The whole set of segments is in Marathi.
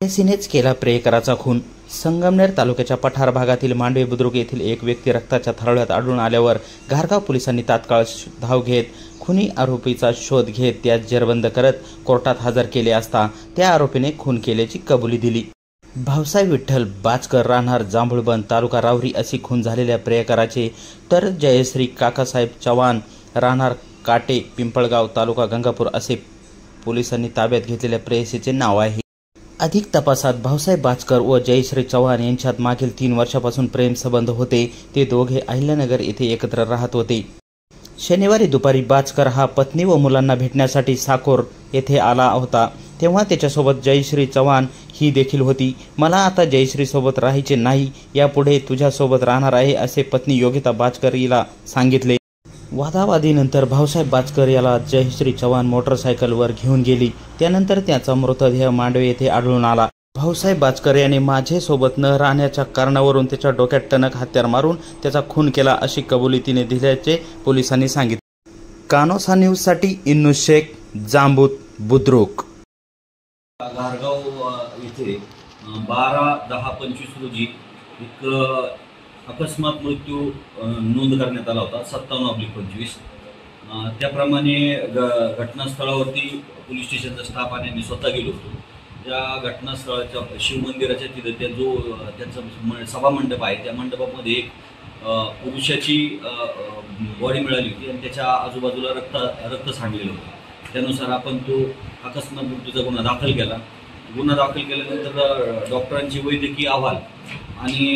सिनेच केला प्रियकराचा खून। संगमनेर तालुक्याच्या पठार भागातील मांडवे बुद्रुक येथील एक व्यक्ती रक्ताच्या थारोळ्यात आढळून आल्यावर घारगाव पोलिसांनी तात्काळ धाव घेत खुनी आरोपीचा शोध घेत त्यास जेरबंद करत कोर्टात हजर केले असता त्या आरोपीने खून केल्याची कबुली दिली। भाऊसाहेब विठ्ठल बाचकर राहणार जांभूळबंद तालुका रावरी अशी खून झालेल्या प्रियकराचे तर जयश्री काकासाहेब चव्हाण राहणार काटे पिंपळगाव तालुका गंगापूर असे पोलिसांनी ताब्यात घेतलेल्या प्रेयसीचे नाव आहे। अधिक तपासात भाऊसाहेब बाचकर व जयश्री चव्हाण यांच्यात मागील 3 वर्षापासून प्रेम संबंध होते। ते दोघे अहिल्यानगर येथे एकत्र राहत होते। शनिवारी दुपारी बाचकर हा पत्नी व मुलांना भेटण्यासाठी साकोर येथे आला होता, तेव्हा त्याच्यासोबत जयश्री चव्हाण ही देखील होती। मला आता जयश्री सोबत राहायचे नाही, यापुढे तुझ्यासोबत राहणार आहे असे पत्नी योगिता बाचकर हिला सांगितले। वादावादीनंतर भाऊसाहेब बाचकर याला जयश्री चव्हाण मोटरसायकलवर घेऊन गेली। त्यानंतर त्याचा मृतदेह मांडवे येथे आढळून आला। भाऊसाहेब बाचकर याने माझ्यासोबत न राहण्याच्या कारणावरून त्याच्या डोक्यात टणक हत्यार मारून त्याचा खून केला अशी कबुली तिने दिल्याचे पोलिसांनी सांगितले। कानोसा न्यूजसाठी इन्नू शेख, जांबूत बुद्रुक। घारगाव इथे 12/10/25 रोजी एक अकस्मात मृत्यू नोंद करण्यात आला होता 57/25। त्याप्रमाणे घटनास्थळावरती पोलीस स्टेशनचा स्टाफ आणि आम्ही स्वतः गेलो होतो। ज्या घटनास्थळाच्या शिवमंदिराच्या तिथे त्यांचा सभामंडप आहे, त्या मंडपामध्ये एक पुरुषाची बॉडी मिळाली होती आणि त्याच्या आजूबाजूला रक्त सांडलेलं होतं। त्यानुसार आपण तो अकस्मात मृत्यूचा गुन्हा दाखल केला। गुन्हा दाखल केल्यानंतर डॉक्टरांची वैद्यकीय अहवाल आणि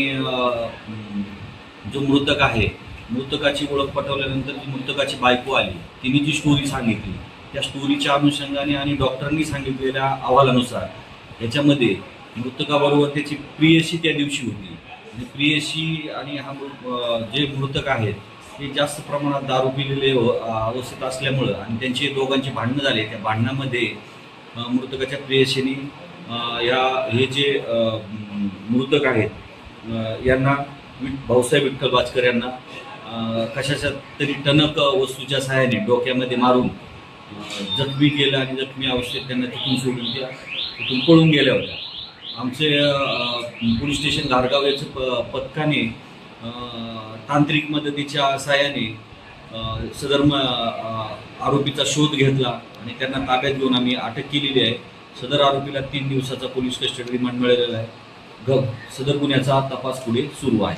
जो मृतक आहे मृतकाची ओळख पटवल्यानंतर जी मृतकाची बायको आली, तिने जी स्टोरी सांगितली त्या स्टोरीच्या अनुषंगाने आणि डॉक्टरांनी सांगितलेल्या अहवालानुसार याच्यामध्ये मृतकाबरोबर त्याची प्रियशी त्या दिवशी होती। आणि प्रियशी आणि हा जे मृतक आहेत ते जास्त प्रमाणात दारू पिलेले अवस्थेत असल्यामुळं आणि त्यांचे दोघांचे भांडणं झाले। त्या भांडणामध्ये मृतकाच्या प्रियशीने हे जे मृतक आहेत यांना भाऊसाहेब विठ्ठल बाचकर यांना कशाच्या तरी टणक वस्तूच्या सहाय्याने डोक्यामध्ये मारून जखमी केलं आणि जखमी अवस्थेत त्यांना तिथून सोडून तिथून पळून गेल्या होत्या। आमचे पोलीस स्टेशन घारगाव याच्या पथकाने तांत्रिक मदतीच्या सहाय्याने सदर आरोपीचा शोध घेतला आणि त्यांना ताब्यात घेऊन आम्ही अटक केलेली आहे। सदर आरोपीला 3 दिवसाचा पोलीस कस्टडी रिमांड मिळालेला आहे। सदर गुन्ह्याचा तपास पुढे सुरू आहे।